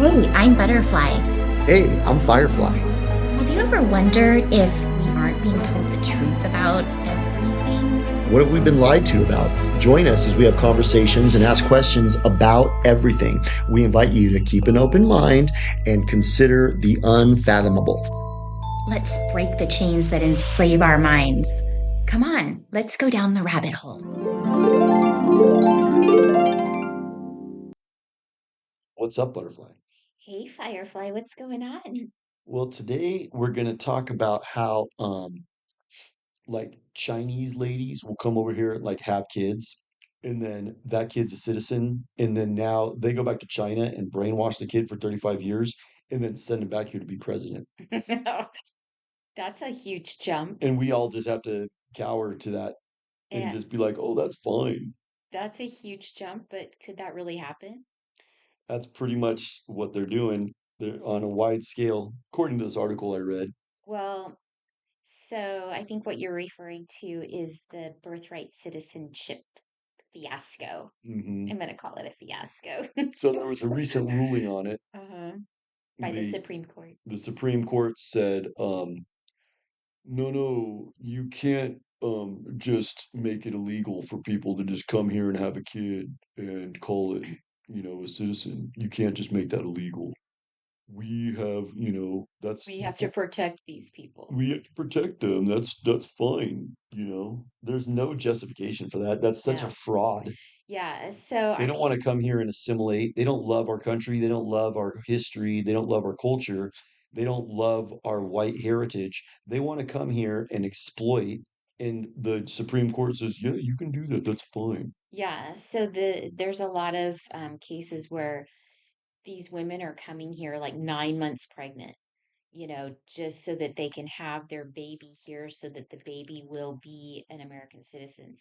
Hey, I'm Butterfly. Hey, I'm Firefly. Have you ever wondered if we aren't being told the truth about everything? What have we been lied to about? Join us as we have conversations and ask questions about everything. We invite you to keep an open mind and consider the unfathomable. Let's break the chains that enslave our minds. Come on, let's go down the rabbit hole. What's up, Butterfly? Hey, Firefly, what's going on? Well, today we're going to talk about how like Chinese ladies will come over here and like have kids, and then that kid's a citizen, and then now they go back to China and brainwash the kid for 35 years and then send him back here to be president. That's a huge jump. And we all just have to cower to that and And just be like, "Oh, that's fine." that's a huge jump, but could that really happen? That's pretty much what they're doing. They're on a wide scale, according to this article I read. Well, so I think what you're referring to is the birthright citizenship fiasco. Hmm. I'm going to call it a fiasco. So there was a recent ruling on it. Uh-huh. By the The Supreme Court. the Supreme Court said, no, no, you can't just make it illegal for people to just come here and have a kid and call it, a citizen. You can't just make that illegal. We have, that's We have to protect these people. we have to protect them. That's fine, There's no justification for that. That's such a No. fraud. Yeah. So, They I don't want to mean, come here and assimilate. They don't love our country. They don't love our history. They don't love our culture. They don't love our white heritage. They want to come here and exploit. And the Supreme Court says, yeah, you can do that. That's fine. yeah. There's a lot of cases where these women are coming here like 9 months pregnant, just so that they can have their baby here so that the baby will be an American citizen.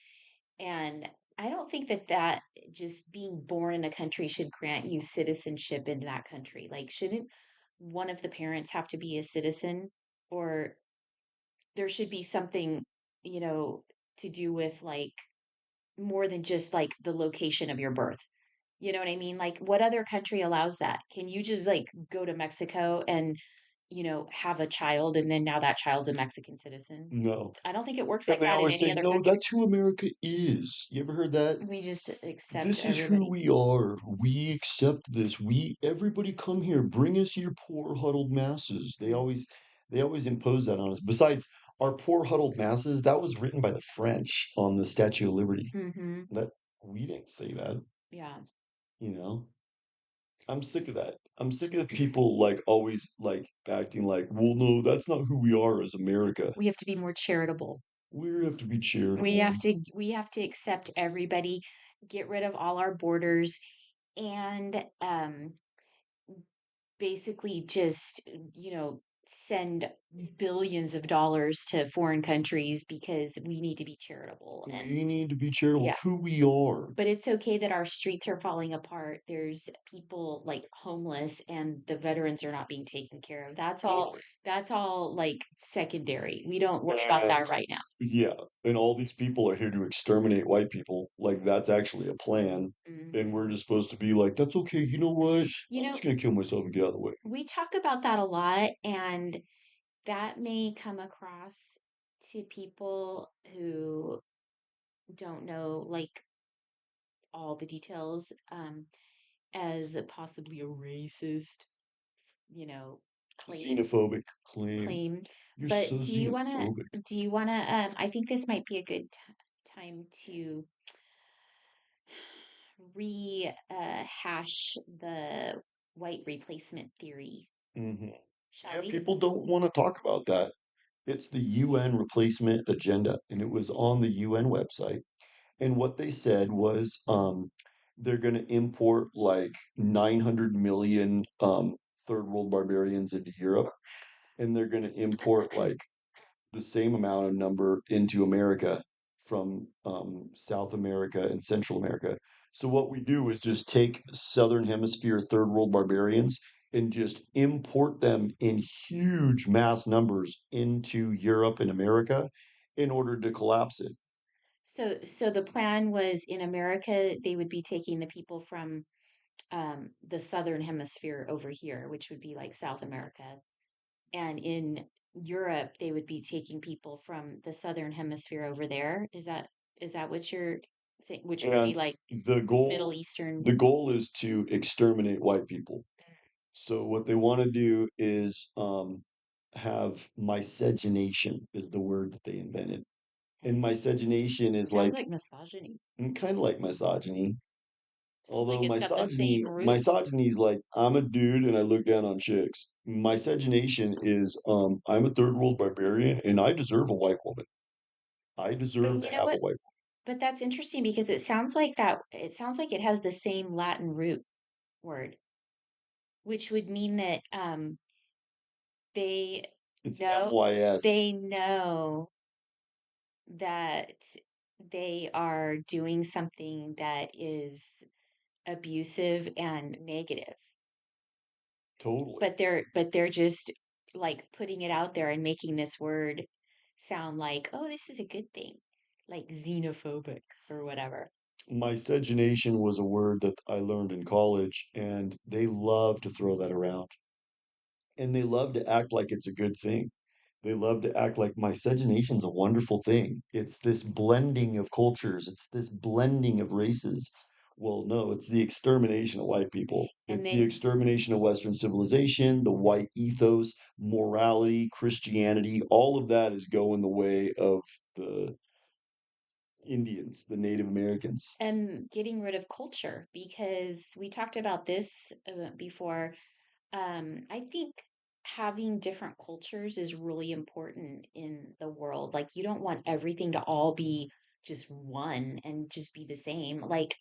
And I don't think that just being born in a country should grant you citizenship in that country. Like, shouldn't one of the parents have to be a citizen? Or there should be something, you know, to do with like more than just like the location of your birth. You know what I mean? Like, what other country allows that? Can you just like go to Mexico and, have a child and then now that child's a Mexican citizen? No. I don't think it works And like they that in always any say, other no, country. that's who America is. You ever heard that? We just accept This is who everybody. we are. We accept this. Everybody come here. Bring us your poor huddled masses. They always impose that on us. Besides, our poor huddled masses, that was written by the French on the Statue of Liberty. Mm-hmm. That we didn't say that, Yeah. you know. I'm sick of that. I'm sick of people like always like acting like, well, no, that's not who we are as America. We have to be more charitable. We have to be We charitable. have to we have to accept everybody, get rid of all our borders, and basically just, send billions of dollars to foreign countries because we need to be charitable. And We need to be charitable. yeah, It's who we are. but it's okay that our streets are falling apart. There's people like homeless and the veterans are not being taken care of. Totally. That's all like secondary. We don't worry about And that right now. yeah, and all these people are here to exterminate white people. Like that's actually a plan. And Hmm. we're just supposed to be like, that's okay, you know what? You I'm know, just gonna kill myself and get out of the way. we talk about that a lot, and that may come across to people who don't know like all the details, as possibly a racist, you know, claim Xenophobic claim. claim. You're But so xenophobic. I think this might be a good time to rehash the white replacement theory, Hmm. shall Yeah, we? people don't want to talk about that. It's the UN replacement agenda, and it was on the UN website. And what they said was they're going to import like 900 million third world barbarians into Europe, and they're going to import like the same amount of number into America from South America and Central America. So what we do is just take Southern Hemisphere third world barbarians and just import them in huge mass numbers into Europe and America in order to collapse it. So the plan was in America, they would be taking the people from the southern hemisphere over here, which would be like South America. And in Europe, they would be taking people from the southern hemisphere over there. Is that what you're saying? Which would be And like the Middle goal Eastern. the goal is to exterminate white people. So what they want to do is have miscegenation is the word that they invented. And miscegenation is Sounds like like misogyny. kind of like misogyny. Sounds like Although it's got the same root. misogyny is like I'm a dude and I look down on chicks. Miscegenation is I'm a third world barbarian and I deserve a white woman. I But deserve to you know have a what? white But that's interesting because it sounds like it has the same Latin root word, which would mean that they woman. It's know MYS. they know that they are doing something that is abusive and negative, Totally. but they're just like putting it out there and making this word sound like, oh, this is a good thing, like xenophobic or whatever. Miscegenation was a word that I learned in college, and they love to throw that around. And they love to act like it's a good thing. They love to act like miscegenation's a wonderful thing. It's this blending of cultures, it's this blending of races. Well, no, it's the extermination of white people. And It's the then extermination of Western civilization, the white ethos, morality, Christianity, all of that is going the way of the Indians, the Native Americans. and getting rid of culture, because we talked about this before. I think having different cultures is really important in the world. Like, you don't want everything to all be just one and just be the same. Like,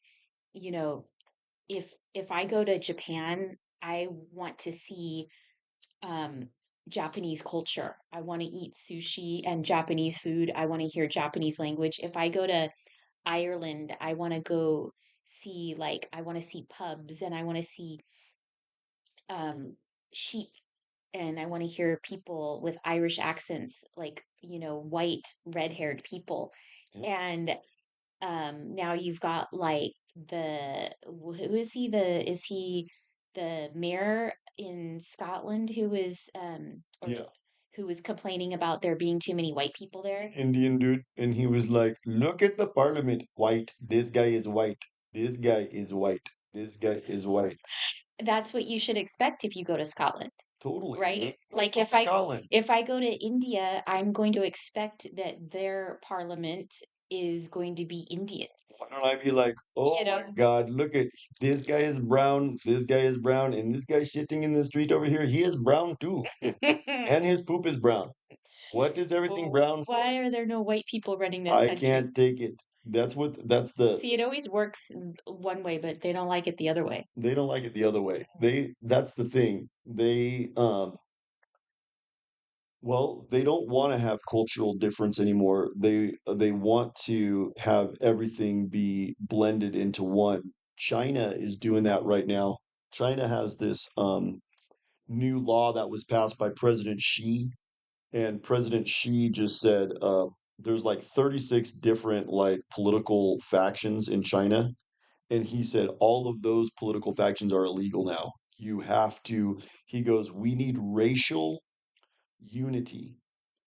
you know, if I go to Japan, I want to see um Japanese culture. I want to eat sushi and Japanese food. I want to hear Japanese language. If I go to Ireland, I want to go see, like, I want to see pubs, and I want to see um sheep, and I want to hear people with Irish accents, like, white, red-haired people. Yeah. And now you've got like who is he? Is he the mayor in Scotland or Yeah. who was complaining about there being too many white people there? Indian dude, and he was like, "Look at the parliament, white. This guy is white. This guy is white. This guy is white." That's what you should expect if you go to Scotland, Totally. right? I'm Like, from Scotland. if I go to India, I'm going to expect that their parliament is going to be Indians, Why don't I be like, you "Oh know? my God, look at this guy is brown. This guy is brown, and this guy sitting in the street over here, he is brown too, and his poop is brown. What is everything Well, brown for? why are there no white people running this I country? can't take it." That's the See, it always works one way, but they don't like it the other way. they don't like it the other way. That's the thing. They don't want to have cultural difference anymore. They want to have everything be blended into one. China is doing that right now. China has this new law that was passed by President Xi, and President Xi just said there's like 36 different like political factions in China, and he said all of those political factions are illegal now. You have to, he goes, we need racial unity,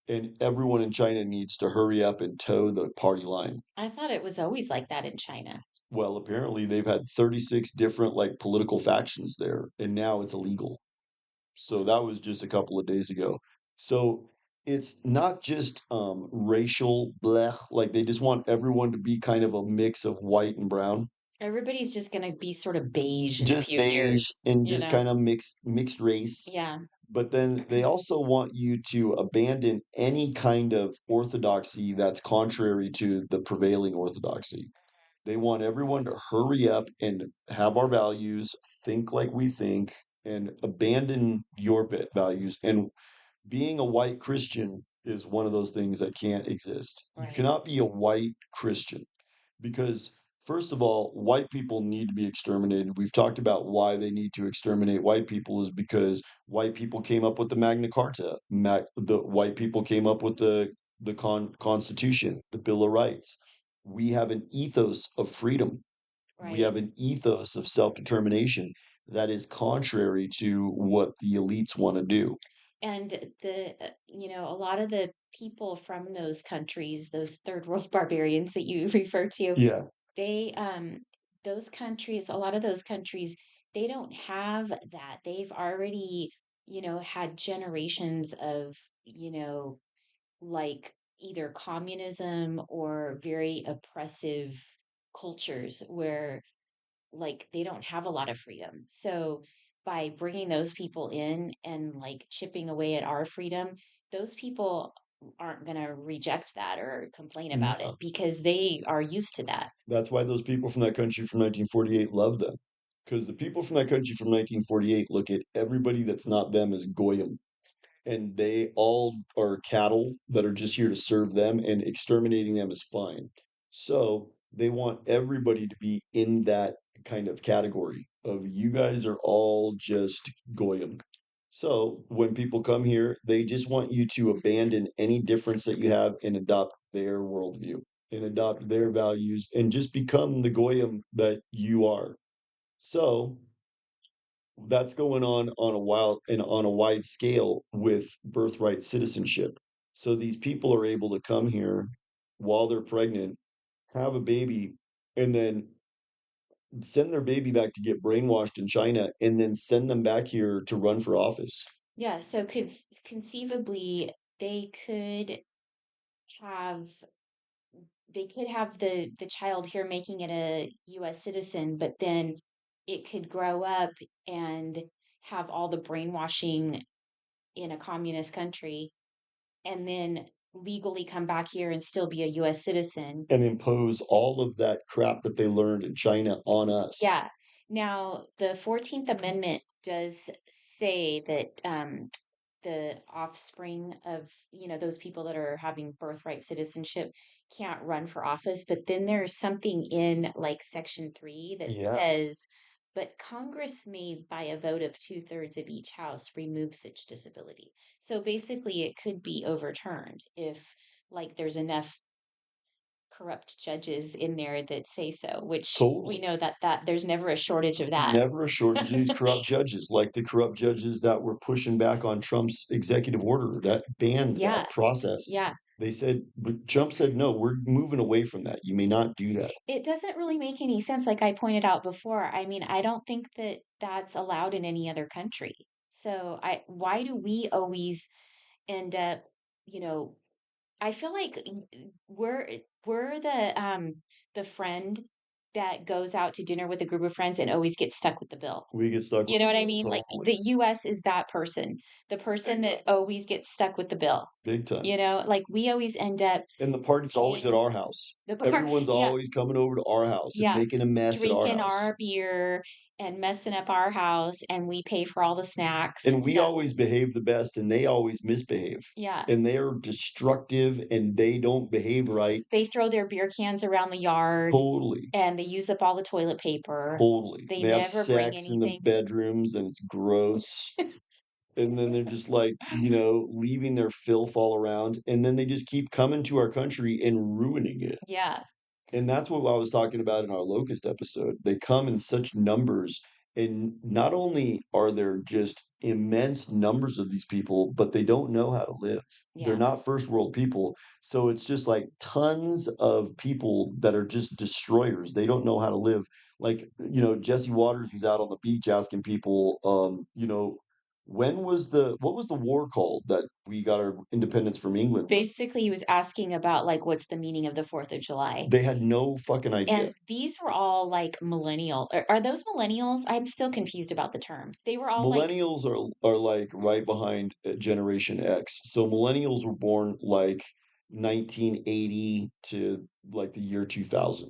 and everyone in China needs to hurry up and toe the party line. I thought it was always like that in China. Well, apparently they've had 36 different like political factions there, and now it's illegal. So that was just a couple of days ago. So it's not just racial blech, like they just want everyone to be kind of a mix of white and brown, Everybody's just going to be sort of beige in a just few beige years, and you just know? kind of mixed race. Yeah. But then they also want you to abandon any kind of orthodoxy that's contrary to the prevailing orthodoxy. They want everyone to hurry up and have our values, think like we think, and abandon your values. And being a white Christian is one of those things that can't exist. You Right. cannot be a white Christian because, first of all, white people need to be exterminated. We've talked about why they need to exterminate white people is because white people came up with the Magna Carta. The white people came up with the Constitution, the Bill of Rights. We have an ethos of freedom. We have right. an ethos of self-determination that is contrary to what the elites want to do. And a lot of the people from those countries, those third world barbarians that you refer to, Yeah, they, those countries, a lot of those countries, they don't have that. They've already, had generations of, like either communism or very oppressive cultures where like they don't have a lot of freedom. So by bringing those people in and like chipping away at our freedom, those people aren't going to reject that or complain about it no. because they are used to that. That's why those people from that country from 1948 love them. Because the people from that country from 1948 look at everybody that's not them as goyim, and they all are cattle that are just here to serve them, and exterminating them is fine. So they want everybody to be in that kind of category of you guys are all just goyim. So when people come here, they just want you to abandon any difference that you have and adopt their worldview and adopt their values and just become the goyim that you are. So that's going on a wild and on a wide scale with birthright citizenship. So these people are able to come here while they're pregnant, have a baby, and then send their baby back to get brainwashed in China, and then send them back here to run for office. Yeah, so conceivably they could have the child here making it a US citizen, but then it could grow up and have all the brainwashing in a communist country and then legally come back here and still be a US citizen. And impose all of that crap that they learned in China on us. Yeah. Now, the 14th Amendment does say that the offspring of, those people that are having birthright citizenship can't run for office. But then there's something in like Section 3 that Yeah, says, but Congress may, by a vote of two-thirds of each house, remove such disability. So basically, it could be overturned if like there's enough corrupt judges in there that say so, which we totally. know that there's never a shortage of that. Never a shortage of these corrupt judges, like the corrupt judges that were pushing back on Trump's executive order that banned Yeah, that process. yeah. They said, but Trump said, no, we're moving away from that. You may not do that. It doesn't really make any sense, like I pointed out before. I mean, I don't think that that's allowed in any other country. So why do we always end up, you know, I feel like we're the friend that goes out to dinner with a group of friends and always gets stuck with the bill. We get stuck You with know the what I bill mean? Like totally. the US is that person, the person Big time. that always gets stuck with the bill. Big time. Like we always end up And the party's always at paying our house. the bar. Everyone's Yeah, always coming over to our house and yeah. making a mess at our Drinking house. our beer and messing up our house, and we pay for all the snacks And and we stuff. always behave the best and they always misbehave. Yeah. And they're destructive and they don't behave right. They throw their beer cans around the yard Totally. and they use up all the toilet paper. Totally. They They have never bring sex in the anything. bedrooms and it's gross. And then they're just like, leaving their filth all around. And then they just keep coming to our country and ruining it. Yeah. And that's what I was talking about in our locust episode. They come in such numbers, and not only are there just immense numbers of these people, but they don't know how to live. They're Yeah. not first world people. So it's just like tons of people that are just destroyers. They don't know how to live. Like, Jesse Waters was out on the beach asking people, what was the war called that we got our independence from England from? Basically, he was asking about like what's the meaning of the 4th of July. They had no fucking idea. And these were all like millennial. Are those millennials? I'm still confused about the term. They were all like, Millennials are like right behind Generation X. So millennials were born like 1980 to like the year 2000.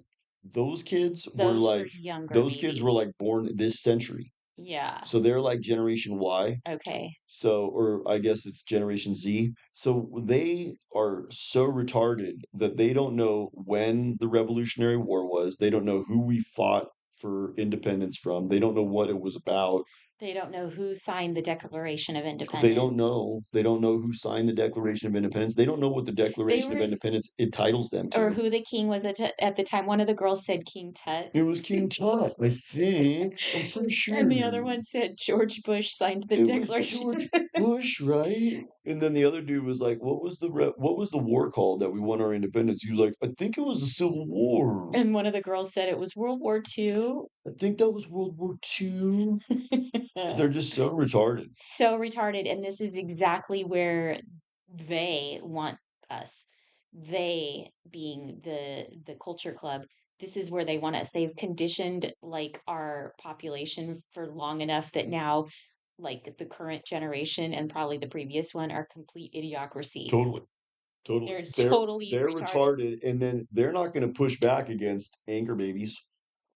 Those kids were those were like younger, those kids were maybe. like born this century. Yeah. So they're like Generation Y. Okay. So, or I guess it's Generation Z. So they are so retarded that they don't know when the Revolutionary War was. They don't know who we fought for independence from. They don't know what it was about. They don't know who signed the Declaration of They don't Independence. know. They don't know who signed the Declaration of Independence. They don't know what the They Declaration of were, Independence entitles them or to. who the king was at the time. One of the girls said King Tut, It was King Tut, I think. I'm pretty and sure. the other one said George Bush signed the It was Declaration. George Bush, right? And then the other dude was like, what was the war called that we won our independence?" He was like, "I think it was the Civil War. And one of the girls said it was World War II. I think that was World War II." They're just so retarded. So retarded. And this is exactly where they want us. They being the culture club. This is where they want us. They've conditioned like our population for long enough that now like the current generation and probably the previous one are complete idiocracy. Totally. Totally. They're They're totally they're retarded. retarded, and then they're not going to push back against anchor babies.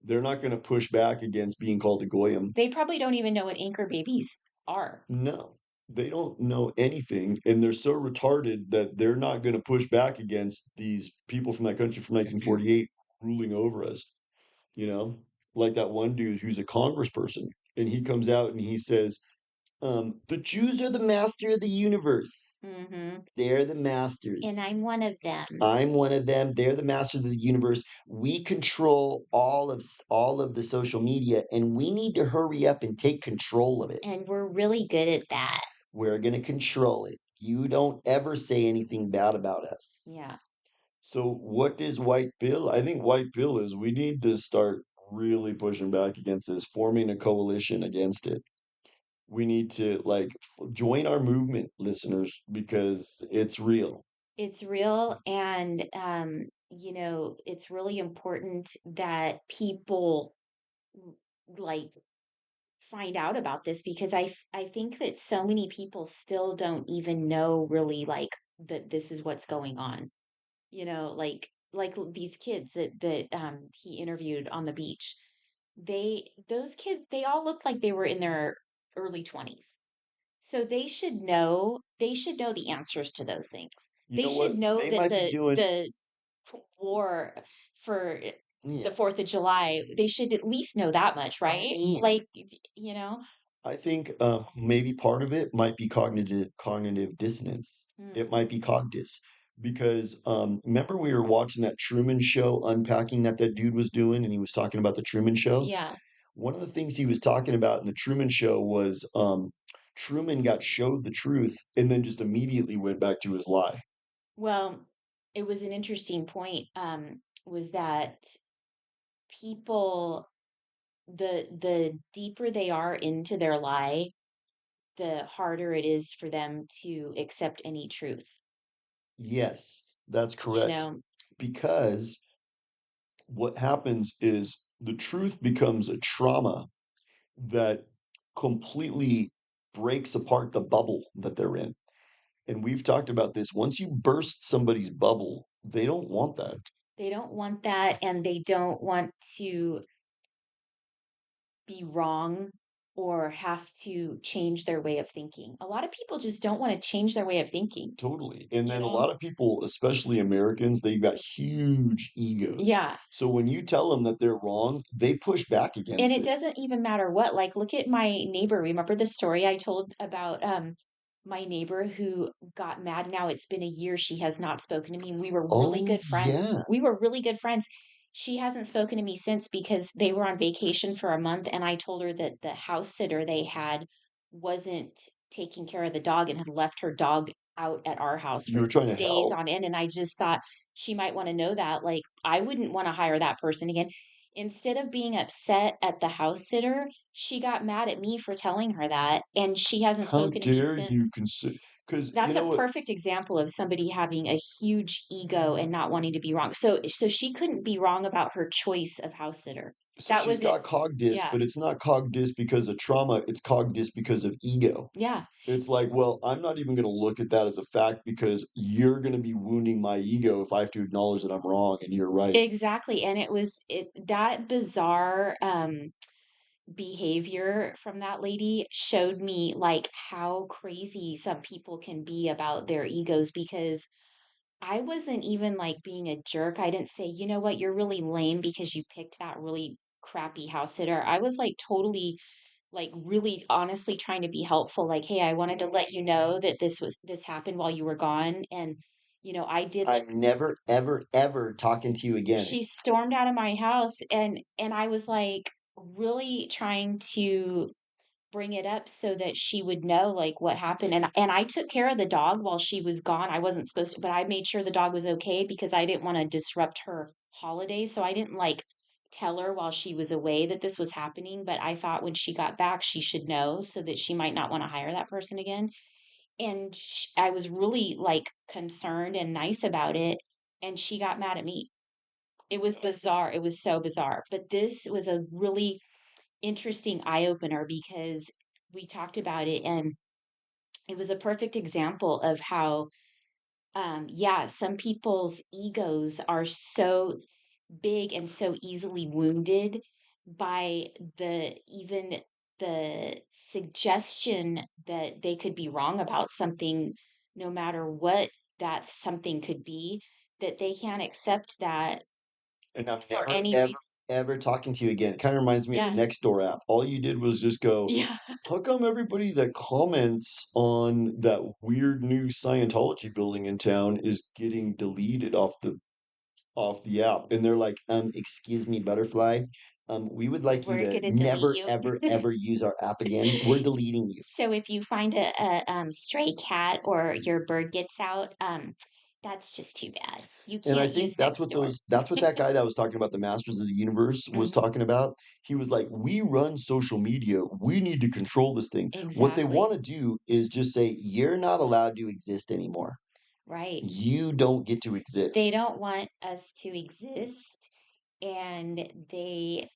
They're not going to push back against being called a goyim. They probably don't even know what anchor babies are. No, they don't know anything, and they're so retarded that they're not going to push back against these people from that country from 1948 ruling over us. You know, like that one dude who's a congressperson, and he comes out and he says, "The Jews are the master of the universe. Mm-hmm. They're the masters. And I'm one of them. I'm one of them. They're the masters of the universe. We control all of the social media, and we need to hurry up and take control of it. And we're really good at that. We're going to control it. You don't ever say anything bad about us." Yeah. So, what is White Bill? I think White Bill is we need to start really pushing back against this, forming a coalition against it. We need to join our movement, listeners, because it's real. It's real, and it's really important that people like find out about this because I think that so many people still don't even know really like that this is what's going on. These kids that he interviewed on the beach. Those kids, they all looked like they were in their early 20s. So they should know the answers to those things. You They know should what? know They that might be doing, the war for the yeah. 4th of July, they should at least know that much, I right? mean, Like, you know? I think maybe part of it might be cognitive dissonance. It Mm, might be cogdis because remember we were watching that Truman Show unpacking that dude was doing, and he was talking about the Truman Show. yeah. One of the things he was talking about in the Truman Show was Truman got showed the truth and then just immediately went back to his lie. Well, it was an interesting point, was that people, the deeper they are into their lie, the harder it is for them to accept any truth. Yes, that's You correct. know, Because what happens is the truth becomes a trauma that completely breaks apart the bubble that they're in. And we've talked about this. Once you burst somebody's bubble, they don't want that. they don't want that and they don't want to be wrong or have to change their way of thinking. A lot of people just don't want to change their way of thinking, Totally. And you then a know? lot of people, especially Americans, they've got huge egos. Yeah. So when you tell them that they're wrong, they push back And against it it. doesn't even matter what. Like, look at my neighbor. Remember the story I told about my neighbor who got mad? Now it's been a year. She has not spoken to me. We were really Oh, good friends. yeah. We were really good friends. She hasn't spoken to me since because they were on vacation for a month, and I told her that the house sitter they had wasn't taking care of the dog and had left her dog out at our house You for were trying to days help. on end. And I just thought she might want to know that. Like, I wouldn't want to hire that person again. Instead of being upset at the house sitter, she got mad at me for telling her that, and she hasn't How spoken to me dare you since. consider? Because you That's a know what? perfect example of somebody having a huge ego and not wanting to be wrong. So she couldn't be wrong about her choice of house sitter. So That she's was it. got cog dis, Yeah. but it's not cog dis because of trauma. It's cog dis because of ego. Yeah. It's like, well, I'm not even going to look at that as a fact because you're going to be wounding my ego if I have to acknowledge that I'm wrong and you're right. Exactly. And that bizarre behavior from that lady showed me like how crazy some people can be about their egos because I wasn't even like being a jerk. I didn't say, you know what, you're really lame because you picked that really crappy house sitter. I was like totally like really honestly trying to be helpful, like, "Hey, I wanted to let you know that this happened while you were gone, and, I did like." I'm never, ever, ever talking to you again. She stormed out of my house, and I was, like, really trying to bring it up so that she would know, like, what happened, and I took care of the dog while she was gone. I wasn't supposed to, but I made sure the dog was okay because I didn't wanna disrupt her holiday, so I didn't, like, tell her while she was away that this was happening, but I thought when she got back, she should know so that she might not wanna hire that person again, and I was really, like, concerned and nice about it, and she got mad at me. It was bizarre, it was so bizarre, but this was a really interesting eye opener because we talked about it, and it was a perfect example of how, yeah, some people's egos are so big and so easily wounded by even the suggestion that they could be wrong about something, no matter what that something could be, that they can't accept that And I'm for never, any ever, reason. ever talking to you again. It kind of reminds me of the Yeah, Nextdoor app. All you did was just go, yeah. how come everybody that comments on that weird new Scientology building in town is getting deleted off the app? And they're like, excuse me, butterfly. We would like you We're to gonna delete never, you. ever, ever use our app again. We're deleting you. So if you find a stray cat or your bird gets out, that's just too bad. You And I can't think use next door. that's what that guy that was talking about the Masters of the Universe was Mhm. talking about. He was like, "We run social media. We need to control this thing." What they Exactly. want to do is just say, "You're not allowed to exist anymore. Right. You don't get to They exist." don't want us to exist, and they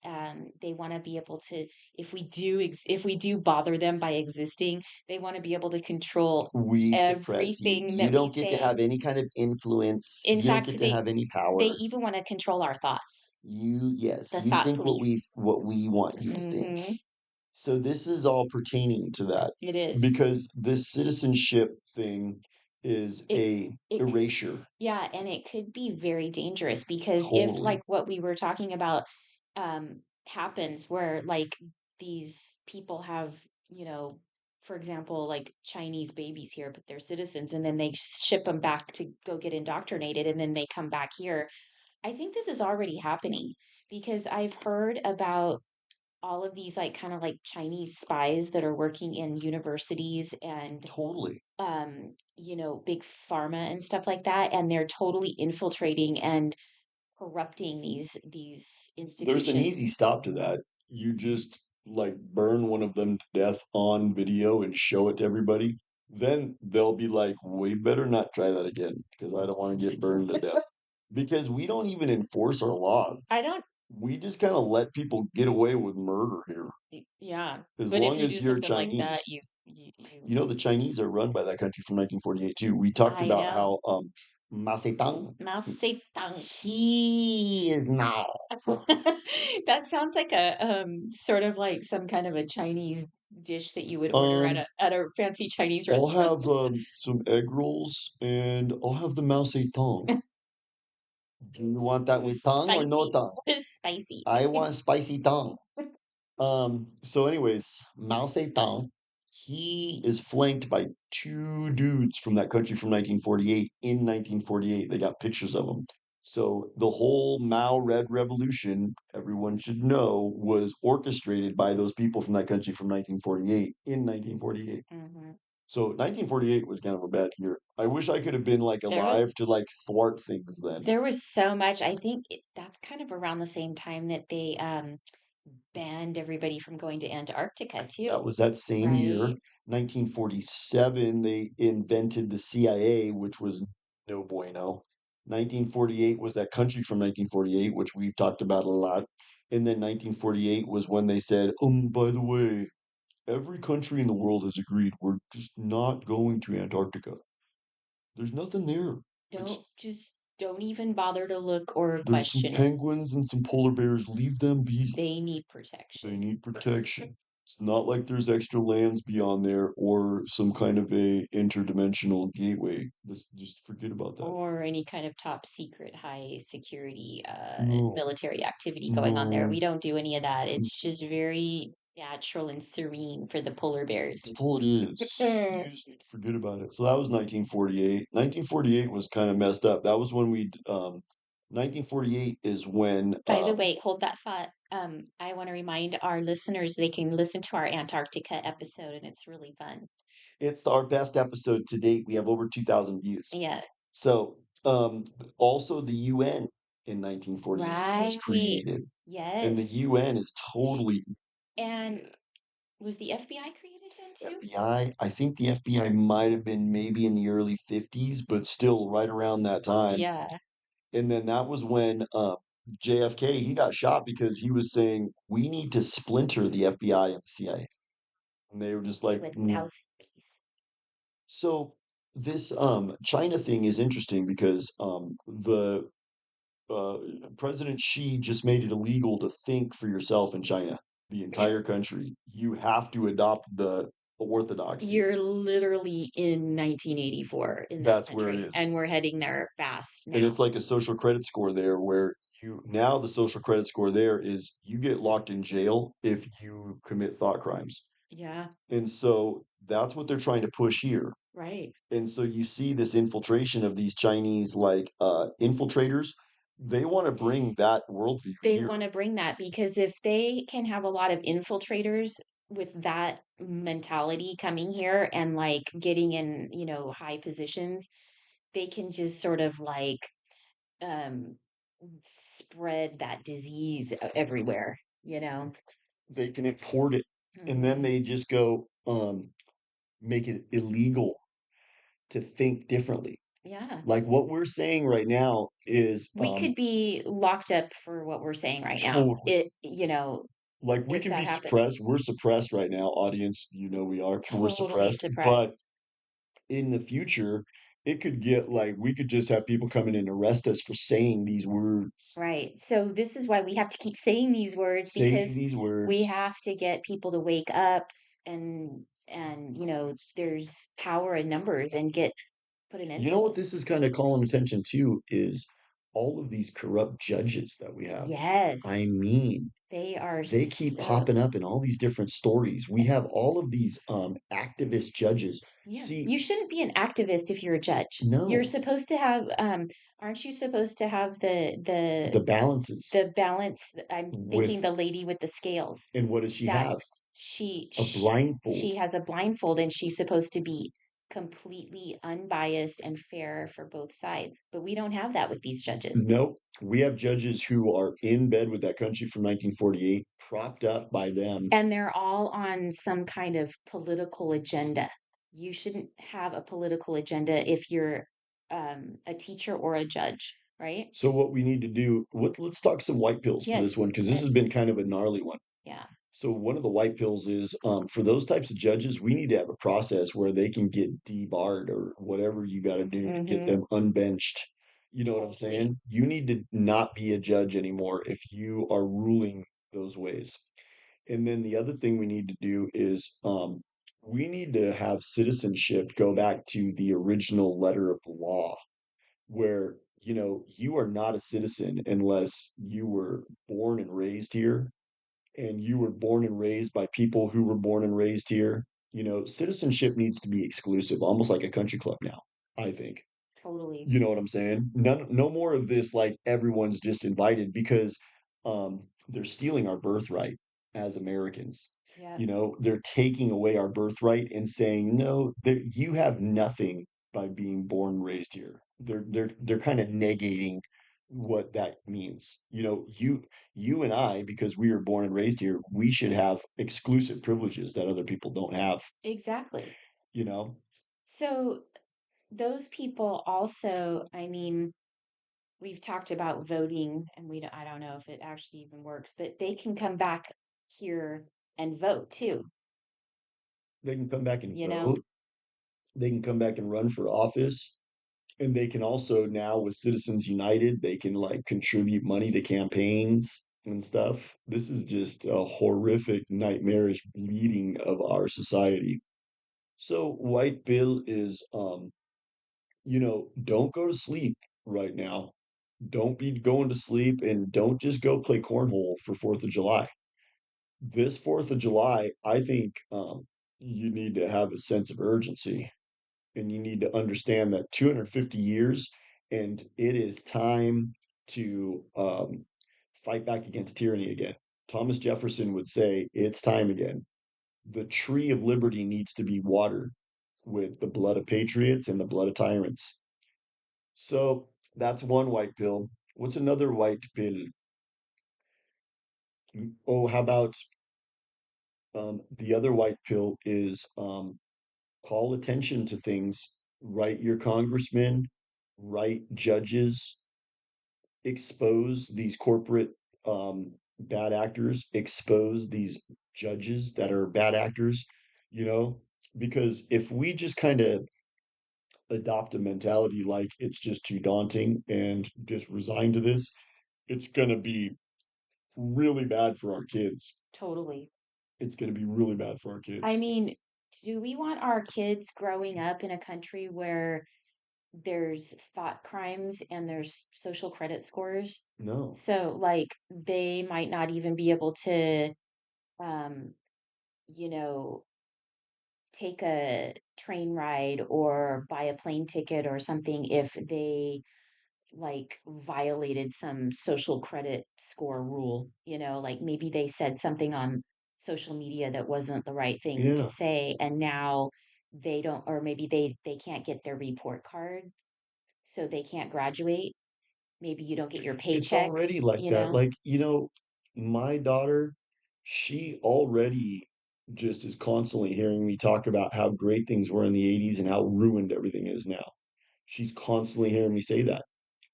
want to be able to, if we do bother them by existing, they want to be able to control We suppress you. everything You that we don't get to say. have any kind of influence. In You don't fact, get to have any they power. even want to control our thoughts. Yes, The you thought think police. what we want you to think. Hmm. So this is all pertaining to that It is. because this citizenship thing is It a it c erasure. Yeah, and it could be very dangerous because if, like, Totally. what we were talking about, happens where, like, these people have, for example, like, Chinese babies here, but they're citizens, and then they ship them back to go get indoctrinated, and then they come back here. I think this is already happening because I've heard about all of these, like, kinda like Chinese spies that are working in universities and Totally. big pharma and stuff like that, and they're totally infiltrating and corrupting these There's an institutions. easy stop to that. You just like burn one of them to death on video and show it to everybody. Then they'll be like, we better not try that again because I don't want to get burned to death. Because we don't even enforce our laws. I don't We just kind of let people get away with murder here Yeah, as but if long you do as you're something like that, Chinese. you You know, the Chinese are run by that country from 1948 too. We talked I about know. how Mao Zedong, Mao Zedong. he is now. That sounds like a sort of like some kind of a Chinese dish that you would order at Um, a fancy Chinese I'll restaurant. have some egg rolls and I'll have the Mao Zedong. Do you want that with tongue or no Spicy. tongue? Spicy. I want spicy tongue. So anyways, Mao Zedong, he is flanked by two dudes from that country from 1948. In 1948, they got pictures of him. So the whole Mao Red Revolution, everyone should know, was orchestrated by those people from that country from 1948 in 1948. Mhm. So 1948 was kind of a bad year. I wish I could have been like There alive was to like thwart things then. there was so much. I think that's kind of around the same time that they banned everybody from going to Antarctica That too, was that same year, right? 1947, they invented the CIA, which was no bueno. 1948 was that country from 1948, which we've talked about a lot. And then 1948 was when they said, by the way, every country in the world has agreed we're just not going to Antarctica. There's nothing there. It's Don't even bother to look or there's some question it. penguins and some polar bears. Leave them be. They need They protection. need protection. It's not like there's extra lands beyond there or some kind of a interdimensional gateway. Just forget about that. Or any kind of top secret high security No, military activity going on there. no. We don't do any of that. It's just very Yeah, Troll and Serene for the polar bears. That's all it is. You just need to forget about it. So that was 1948. 1948 was kind of messed up. That was when 1948 is when By the way, hold that thought. I want to remind our listeners they can listen to our Antarctica episode, and it's really fun. it's our best episode to date. We have over 2,000 views. Yeah, So, also the UN in 1948 was right. created, and the Yes. UN is totally And was the FBI created then too? FBI. I think the FBI might have been maybe in the early 50s, but still right around that time. Yeah. And then that was when JFK he got shot because he was saying we need to splinter the FBI and the CIA, and they were just They like, would "Mm." lousy piece. So this China thing is interesting because the uh, President Xi just made it illegal to think for yourself in China, the entire country. You have to adopt the orthodoxy. You're literally in 1984 in that That's where it country, is. and we're heading there fast And now. it's like a social credit score there where you now the social credit score there is you get locked in jail if you commit thought crimes. Yeah, And so that's what they're trying to push here. right. And so you see this infiltration of these Chinese like infiltrators. They want to bring that worldview They here. want to bring that because if they can have a lot of infiltrators with that mentality coming here and like getting in, high positions, they can just sort of like um spread that disease everywhere, you know. They can import it and then Hmm. they just go make it illegal to think differently. Yeah. Like what we're saying right now is We could be locked up for what we're saying right now. totally like we If can that be happens. suppressed. We're suppressed right now, audience. We are. We're Totally suppressed. But suppressed. in the future, it could get like we could just have people come in and arrest us for saying these words, Right. So this is why we have to keep saying these words saying because these we words. have to get people to wake up and there's power in numbers and get put an end You to know what this. this is kind of calling attention to is all of these corrupt judges that we have. I Yes. mean, They are they keep so popping up in all these different stories. We have all of these activist judges. yeah. See, You shouldn't be an activist if you're a judge. You're no, supposed to have aren't you supposed to have the balances the balance? I'm thinking with, the lady with the scales and what does she that have? she A she, blindfold. she has a blindfold and she's supposed to be completely unbiased and fair for both sides. But we don't have that with these judges. Nope. We have judges who are in bed with that country from 1948, propped up by them. And they're all on some kind of political agenda. You shouldn't have a political agenda if you're a teacher or a judge, right? So what we need to do, let's talk some white pills for this one, Yes, because this has let's. been kind of a gnarly one. Yeah. So one of the white pills is for those types of judges, we need to have a process where they can get debarred or whatever you got to do to get Mm-hmm. them unbenched. You know what I'm Totally. saying? You need to not be a judge anymore if you are ruling those ways. And then the other thing we need to do is we need to have citizenship go back to the original letter of the law, where, you are not a citizen unless you were born and raised here and you were born and raised by people who were born and raised here. Citizenship needs to be exclusive, almost like a country club now, I think. Totally. You know what I'm saying? None, no more of this like everyone's just invited because they're stealing our birthright as Americans. Yeah. They're taking away our birthright and saying, no, you have nothing by being born and raised here. They're kind of negating what that means. You and I, because we were born and raised here, we should have exclusive privileges that other people don't have, Exactly. you know? So those people also, I mean, we've talked about voting and I don't know if it actually even works, but they can come back here and vote too, They can come back and you know? vote. They can come back and run for office. And they can also now with Citizens United, they can like contribute money to campaigns and stuff. This is just a horrific, nightmarish bleeding of our society. So White Bill is don't go to sleep right now. Don't be going to sleep and don't just go play cornhole for 4th of July. this 4th of July, I think you need to have a sense of urgency and you need to understand that 250 years and it is time to fight back against tyranny again. Thomas Jefferson would say, it's time again. The tree of liberty needs to be watered with the blood of patriots and the blood of tyrants. So that's one white pill. What's another white pill? Oh, how about the other white pill is call attention to things, write your congressmen, write judges, expose these corporate bad actors, expose these judges that are bad actors, you know, because if we just kind of adopt a mentality like it's just too daunting and just resign to this, it's going to be really bad for our kids. Totally. It's going to be really bad for our I kids. mean, do we want our kids growing up in a country where there's thought crimes and there's social credit scores? No. So, like, they might not even be able to, um, you know, take a train ride or buy a plane ticket or something if they like violated some social credit score rule, like maybe they said something on social media that wasn't the right thing to Yeah. say and now they don't, or maybe they can't get their report card, so they can't graduate. Maybe you don't get your It's paycheck, already like you that. know. Like, my daughter, she already just is constantly hearing me talk about how great things were in the 80s and how ruined everything is now. She's constantly hearing me say that.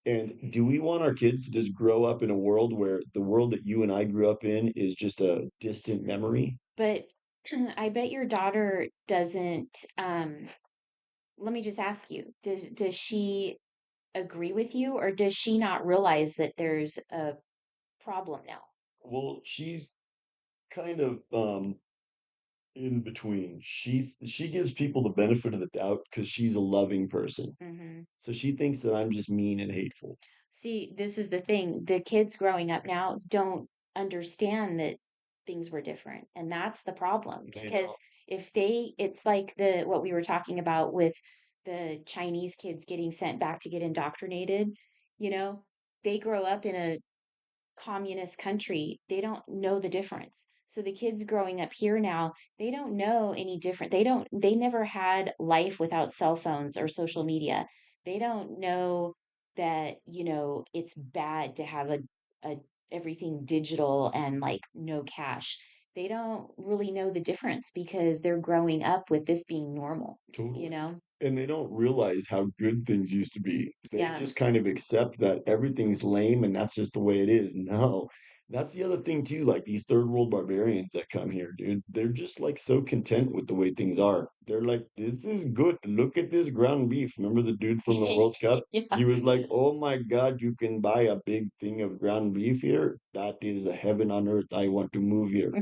And do we want our kids to just grow up in a world where the world that you and I grew up in is just a distant memory? But I bet your daughter doesn't, let me just ask you, does she agree with you, or does she not realize that there's a problem now? Well, she's kind of in between. She gives people the benefit of the doubt because she's a loving person. Hmm. So she thinks that I'm just mean and hateful. See, this is the thing. The kids growing up now don't understand that things were different. And that's the problem. They Because don't. if they, it's like the what we were talking about with the Chinese kids getting sent back to get indoctrinated, you know, they grow up in a communist country, they don't know the difference. So the kids growing up here now, they don't know any different. They never had life without cell phones or social media. They don't know that, it's bad to have a everything digital and like no cash. They don't really know the difference because they're growing up with this being normal, you Totally. know? And they don't realize how good things used to be. They Yeah. just kind of accept that everything's lame and that's just the way it is. No, that's the other thing too. Like these third world barbarians that come here, dude, they're just like so content with the way things are. They're like, this is good. Look at this ground beef. Remember the dude from the World Cup? Yeah. He was like, oh my God, you can buy a big thing of ground beef here. That is a heaven on earth. I want to move here.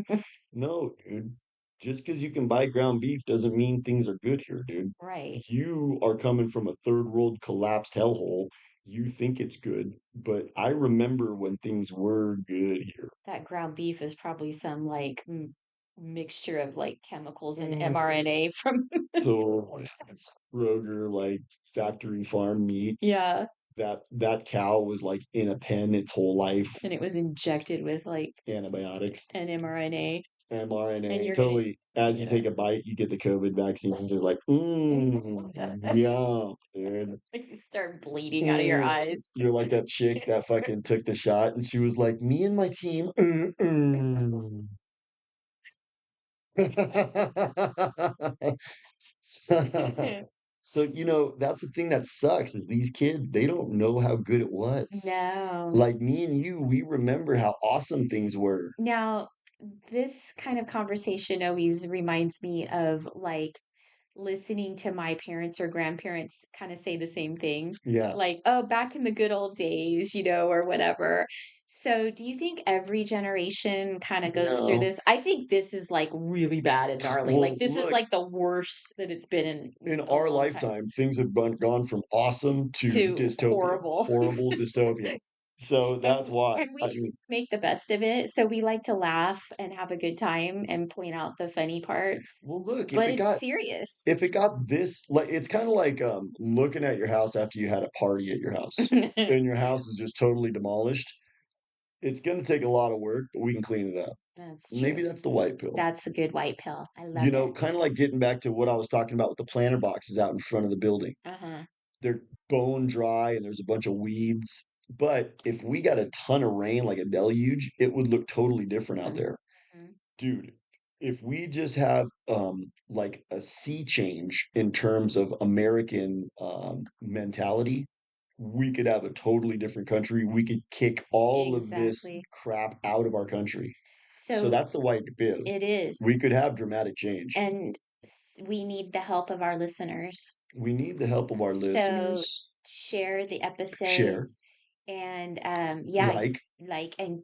No, dude. Just because you can buy ground beef doesn't mean things are good here, dude. Right. You are coming from a third world collapsed hellhole. You think it's good, but I remember when things were good here. That ground beef is probably some like mixture of like chemicals and Mhm. mRNA from So Roger, like factory farm meat, yeah, that cow was like in a pen its whole life, and it was injected with like antibiotics, an mRNA, and mRNA. you're gonna Totally. As eat you it take up. a bite, you get the COVID vaccine, and just like, yum, dude. Like you start bleeding out of your Mm. eyes. You're like that chick that fucking took the shot, and she was like, "Me and my team." So, that's the thing that sucks is these kids, they don't know how good it was. No. Like me and you, we remember how awesome things were. Now, this kind of conversation always reminds me of like listening to my parents or grandparents kind of say the same thing, Yeah. like, oh, back in the good old days, or whatever. So, do you think every generation kind of goes through No. this? I think this is like really bad and gnarly. Like, Well, this is look, like the worst that it's been in in a our long time lifetime, things have gone from awesome to to dystopia, horrible. horrible dystopia. So that's why. And we I just mean, make the best of it. So we like to laugh and have a good time and point out the funny parts, well, look, but it's serious. if it got this, like, it's kind of like looking at your house after you had a party at your house and your house is just totally demolished. It's going to take a lot of work, but we can clean it up. That's Maybe true. that's the white pill. That's a good white pill. I You love know, it. kind of like getting back to what I was talking about with the planter boxes out in front of the building. Uh-huh. They're bone dry and there's a bunch of weeds. But if we got a ton of rain, like a deluge, it would look totally different out there. Mm-hmm. Dude, if we just have like a sea change in terms of American mentality, we could have a totally different country. We could kick all of this Exactly. crap out of our country. So So that's the white bill. it is. We could have dramatic change. And we need the help of our listeners. We need the help of our So listeners. share the Share, episodes and yeah, like, like and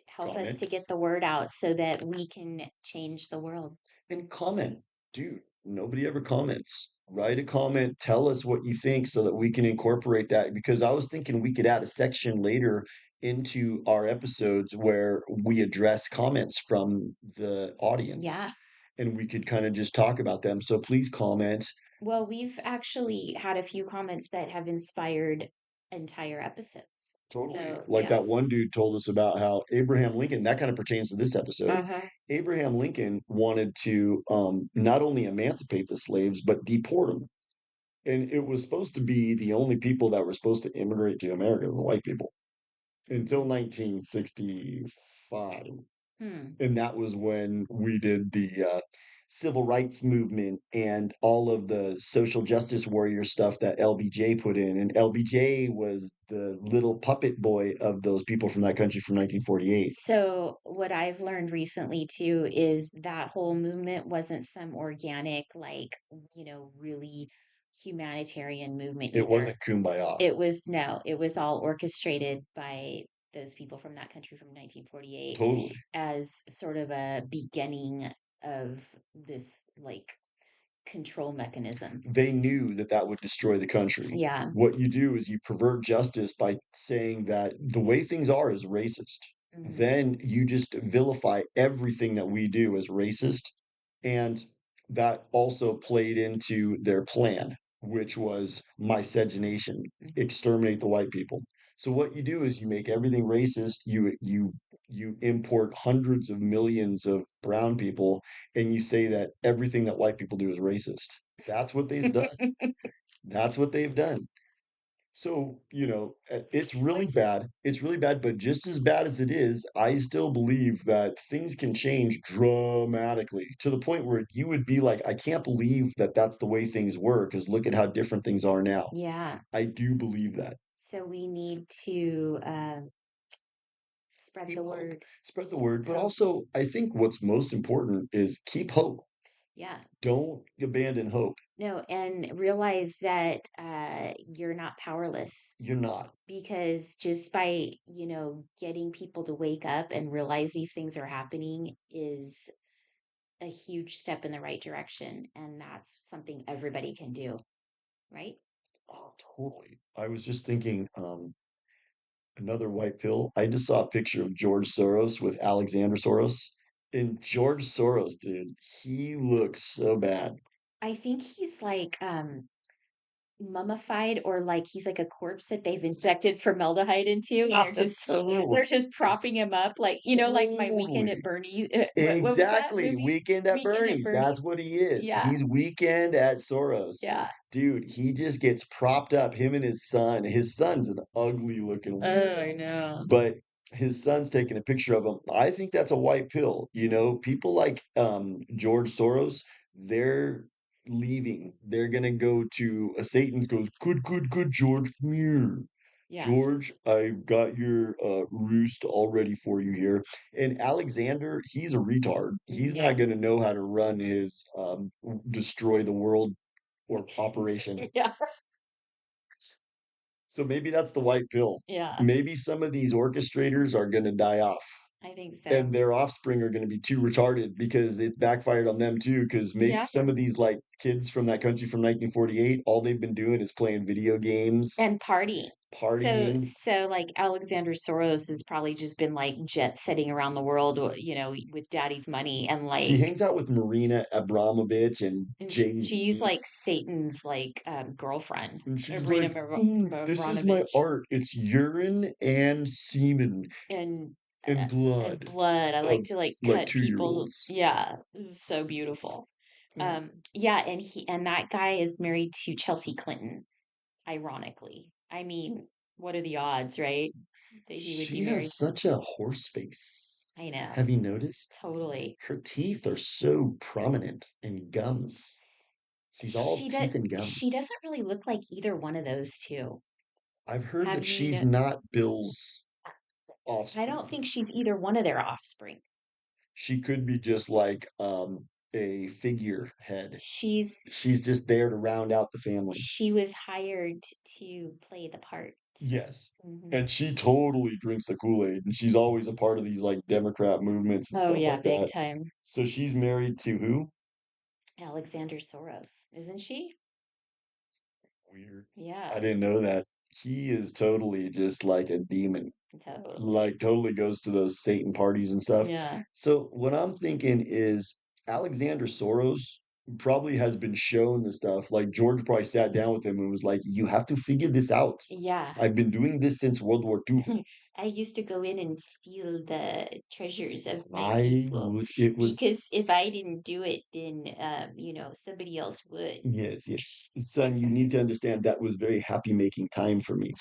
help us to comment. get the word out so that we can change the world. And comment. Dude, nobody ever comments. Write a comment, tell us what you think so that we can incorporate that. Because I was thinking we could add a section later into our episodes where we address comments from the audience Yeah. and we could kind of just talk about them. So please comment. Well, we've actually had a few comments that have inspired entire episodes. Totally. So, Like yeah. that one dude told us about how Abraham Lincoln, that kind of pertains to this episode. Uh-huh. Abraham Lincoln wanted to not only emancipate the slaves, but deport them. And it was supposed to be the only people that were supposed to immigrate to America were white people until Hmm. 1965. Hmm. And that was when we did the civil rights movement and all of the social justice warrior stuff that LBJ put in. And LBJ was the little puppet boy of those people from that country from 1948. So, what I've learned recently too is that whole movement wasn't some organic, like, really humanitarian movement It either. wasn't kumbaya. It was, no, it was all orchestrated by those people from that country from 1948 Totally. as sort of a beginning of this, like, control mechanism. They knew that that would destroy the country. Yeah. What you do is you pervert justice by saying that the way things are is racist. Hmm. Then you just vilify everything that we do as racist. And that also played into their plan, which was miscegenation, Hmm. exterminate the white people. So what you do is you make everything racist, you import hundreds of millions of brown people and you say that everything that white people do is racist. That's what they've done. That's what they've done. So, it's really What's bad. It's really bad, but just as bad as it is, I still believe that things can change dramatically to the point where you would be like, I can't believe that that's the way things were because look at how different things are now. Yeah. I do believe that. So we need to spread the Keep hope, word. spread the Keep word, but hope. also I think what's most important is keep hope. Yeah. Don't abandon hope. No, and realize that you're not powerless You're not. because just by, getting people to wake up and realize these things are happening is a huge step in the right direction. And that's something everybody can do, right? Oh, totally. I was just thinking, another white pill. I just saw a picture of George Soros with Alexander Soros. And George Soros, dude, he looks so bad. I think he's like mummified or like he's like a corpse that they've injected formaldehyde into and Totally. they're just propping him up like like my weekend at Totally. Bernie what was that Exactly. movie? Weekend at Weekend at Bernie's. That's Bernie's. what he is. Yeah. He's weekend at Soros. Yeah. Dude, he just gets propped up, him and his son. His son's an ugly looking Oh, I weirdo, know. but his son's taking a picture of him. I think that's a white pill. People like George Soros, they're leaving. They're gonna go to a Satan's goes, good, good, good, George, come here. Yeah. George, I've got your roost all ready for you here. And Alexander, he's a retard. He's Yeah. not going to know how to run his destroy the world or operation. Yeah. So maybe that's the white pill. Yeah. Maybe some of these orchestrators are going to die off I think and so. their offspring are going to be too retarded because it backfired on them too. Because maybe Yeah. some of these like kids from that country from 1948, all they've been doing is playing video games, And partying. partying. So like Alexander Soros has probably just been like jet setting around the world, with daddy's money and She like, hangs out with Marina Abramovich and and she's Jay-Z. like Satan's like girlfriend, And she's Irina like, this is my Abramovich, art. It's urine and semen and and and blood blood. I like of to like like cut 2 year people. olds. Yeah, this is so beautiful. Yeah, and that guy is married to Chelsea Clinton, ironically. I mean, what are the odds, right? That he would be She has married. such a horse face. I know, Have you noticed? totally. Her teeth are so prominent and gums. She's all teeth and She gums. doesn't really look like either one of those two. I've heard Have that you she's know? not Bill's I don't offspring. think she's either one of their offspring. She could be just like a figurehead. She's She's just there to round out the family. she was hired to play the part. Yes. Hmm. And she totally drinks the Kool-Aid, and she's always a part of these like Democrat movements and Oh stuff yeah, like big that. time. So she's married to who? Alexander Soros, isn't she? Weird. I Yeah, didn't know that. He is totally just like a demon. totally. Like totally goes to those Satan parties and stuff. Yeah, So what I'm thinking is Alexander Soros probably has been shown the stuff. Like George probably sat down with him and was like, "You have to figure this out. yeah. I've been doing this since World War II. I used to go in and steal the treasures of my I people would, it was, because if I didn't do it, then somebody else would. yes, yes. Son, you need to understand that was very happy making time for me.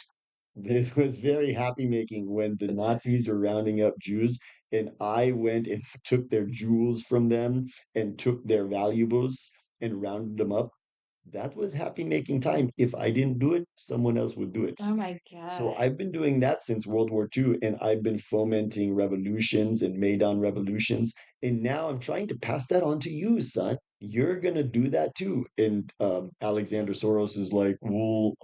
This was very happy making when the Nazis were rounding up Jews, and I went and took their jewels from them and took their valuables and rounded them up. That was happy making time. If I didn't do it, someone else would do it. Oh my So God. I've been doing that since World War II, and I've been fomenting revolutions and Maidan revolutions. And now I'm trying to pass that on to you, son. You're gonna do that too. And Alexander Soros is like, well,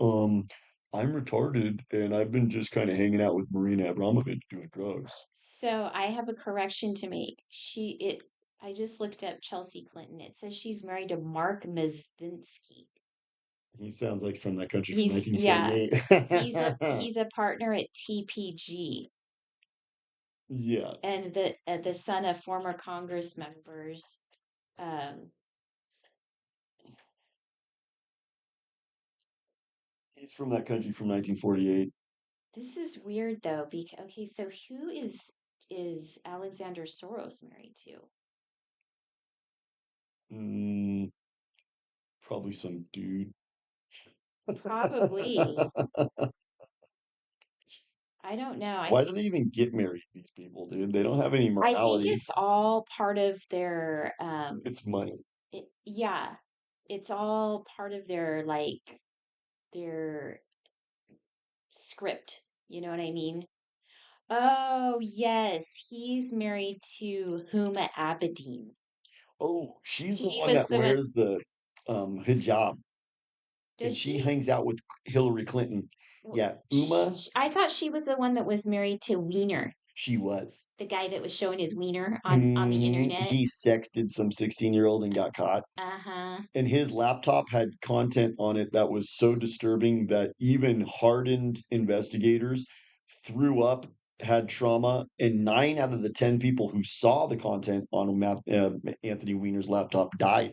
I'm retarded, and I've been just kind of hanging out with Marina Abramovich doing drugs. So I have a correction to make. I just looked up Chelsea Clinton. It says she's married to Mark Mezvinsky. He sounds like from that country from Yeah, 1948. he's a partner at TPG Yeah, and the son of former Congress members. Um, he's from that country from 1948. this is weird though, because okay, so who is Alexander Soros married to? Mm, probably some dude. Probably. I don't know. Why do they even get married, these people, dude? They don't have any I think morality. it's all part of their It's money. yeah, it's all part of their like their script. You know what I mean? Oh, yes, he's married to Huma Abedin. Oh, she's the She one was that the one. wears the hijab, Does and she she? hangs out with Hillary Clinton. Yeah, Uma, I thought she was the one that was married to Wiener, she was. the guy that was showing his wiener on the internet. He sexted some 16-year-old and got caught. Uh-huh. And his laptop had content on it that was so disturbing that even hardened investigators threw up, had trauma, and 9 out of the 10 people who saw the content on Anthony Weiner's laptop died.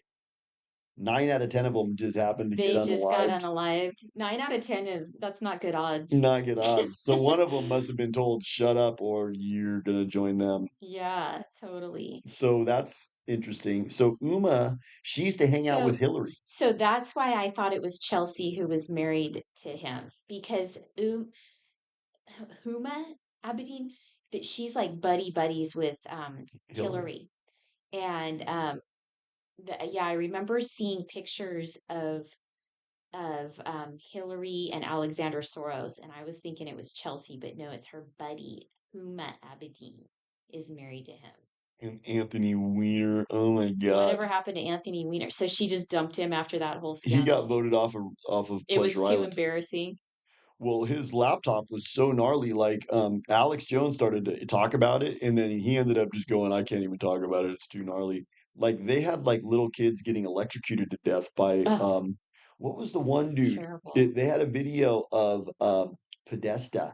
9 out of 10 of them just happened to get They just got unalived. unalived. 9 out of 10 is that's not good odds. Not good odds. So one of them must have been told, "Shut up, or you're gonna join them." Yeah, totally. So that's interesting. So Uma, she used to hang out with So Hillary. so that's why I thought it was Chelsea who was married to him because Huma Abedin, that she's like buddies with Hillary. Hillary. And yeah, I remember seeing pictures of Hillary and Alexander Soros, and I was thinking it was Chelsea, but no, it's her buddy Huma Abedin is married to him. And Anthony Weiner. Oh my God. Whatever happened to Anthony Weiner? So she just dumped him after that whole He got scandal. voted off of It was Pleasure too Island. embarrassing. Well, his laptop was so gnarly. Like Alex Jones started to talk about it, and then he ended up just going, "I can't even talk about it. It's too gnarly." Like they had like little kids getting electrocuted to death by Oh, what was the one it's dude? terrible. They had a video of Podesta.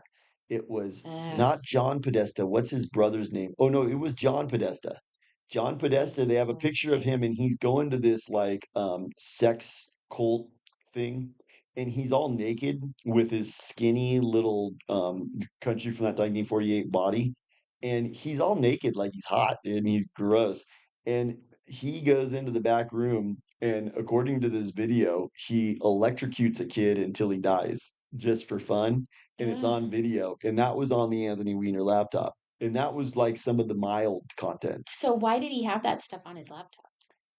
It was Ugh, not John Podesta. What's his brother's name? Oh no, it was John Podesta. John that's Podesta, they have a so picture of sick. him and he's going to this like sex cult thing and he's all naked with his skinny little country from that 1948 body and he's all naked like he's hot and he's gross and he goes into the back room and according to this video he electrocutes a kid until he dies just for fun and it's Ugh. on video and that was on the Anthony Weiner laptop and that was like some of the mild content. So why did he have that stuff on his laptop?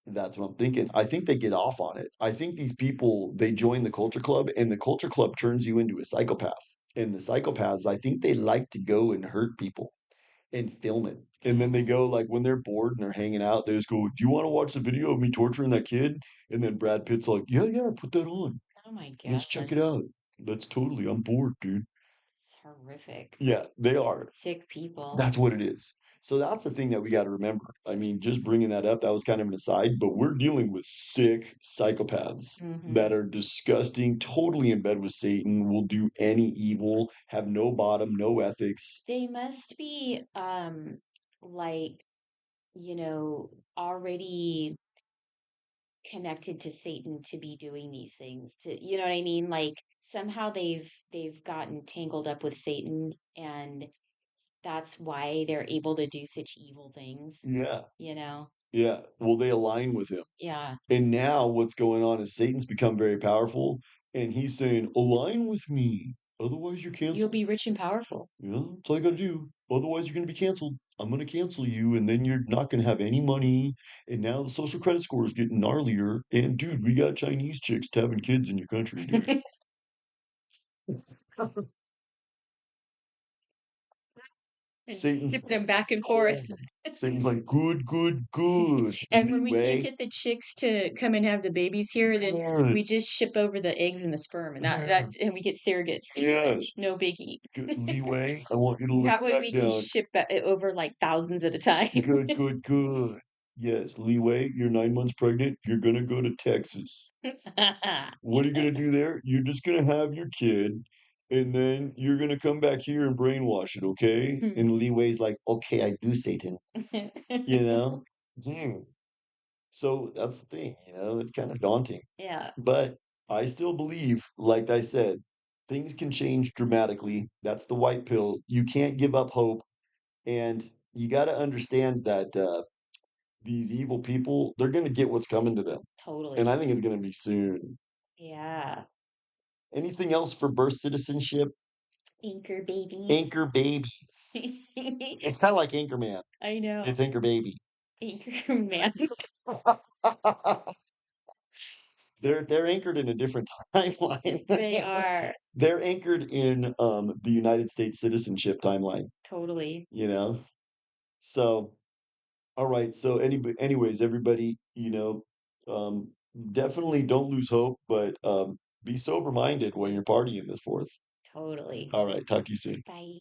That's what I'm thinking. I think they get off on it. I think these people, they join the culture club and the culture club turns you into a psychopath. And the psychopaths, I think they like to go and hurt people and film it. And then they Oh, go like when they're bored and they're hanging out, they just go, "Do you want to watch the video of me torturing that kid?" And then Brad Pitt's like, "Yeah, yeah, put that on. oh my Let's God. check it out. That's totally, I'm bored, dude." It's horrific. Yeah, they are. Sick people. That's what it is. So that's the thing that we got to remember. I mean, just bringing that up, that was kind of an aside, but we're dealing with sick psychopaths Hmm. that are disgusting, totally in bed with Satan, will do any evil, have no bottom, no ethics. They must be like, already connected to Satan to be doing these things to, you know what I mean? Like somehow they've gotten tangled up with Satan and that's why they're able to do such evil things, Yeah, you know? yeah. Well, they align with him. Yeah. And now what's going on is Satan's become very powerful, and he's saying, align with me. Otherwise, you're You'll canceled. be rich and powerful. Yeah, that's all you gotta do. Otherwise, you're gonna be canceled. I'm gonna cancel you, and then you're not gonna have any money. And now the social credit score is getting gnarlier. And dude, we got Chinese chicks having kids in your country, dude. And Satan's ship them back and forth. oh, Satan's like, good, good, good. And when we can't Leeway. get the chicks to come and have the babies here, then Good. we just ship over the eggs and the sperm, and that Yes. and we get surrogates. Yes. No biggie. Good leeway. I want you to look That way back we can down. ship it over like thousands at a time. Good, good, good. Yes, leeway. You're 9 months pregnant. You're gonna go to Texas. What are you gonna do there? You're just gonna have your kid, and then you're gonna come back here and brainwash it, okay? And Leeway's like, okay, I do, Satan. You know? Dude. So that's the thing, it's kind of daunting. Yeah, But I still believe, like I said, things can change dramatically. That's the white pill. You can't give up hope. And you got to understand that these evil people, they're going to get what's coming to them. And totally. I think it's going to be soon. Yeah. Anything else for birth citizenship? Anchor babies. Anchor babies. It's kind of like Anchorman. I know. It's Anchor baby. Anchor man. They're anchored in a different timeline. They are. They're anchored in the United States citizenship timeline, Totally. you know? So, all right. So anyways, everybody, um, definitely don't lose hope, but be sober minded when you're partying this fourth. Totally. All right, talk to you soon. Bye.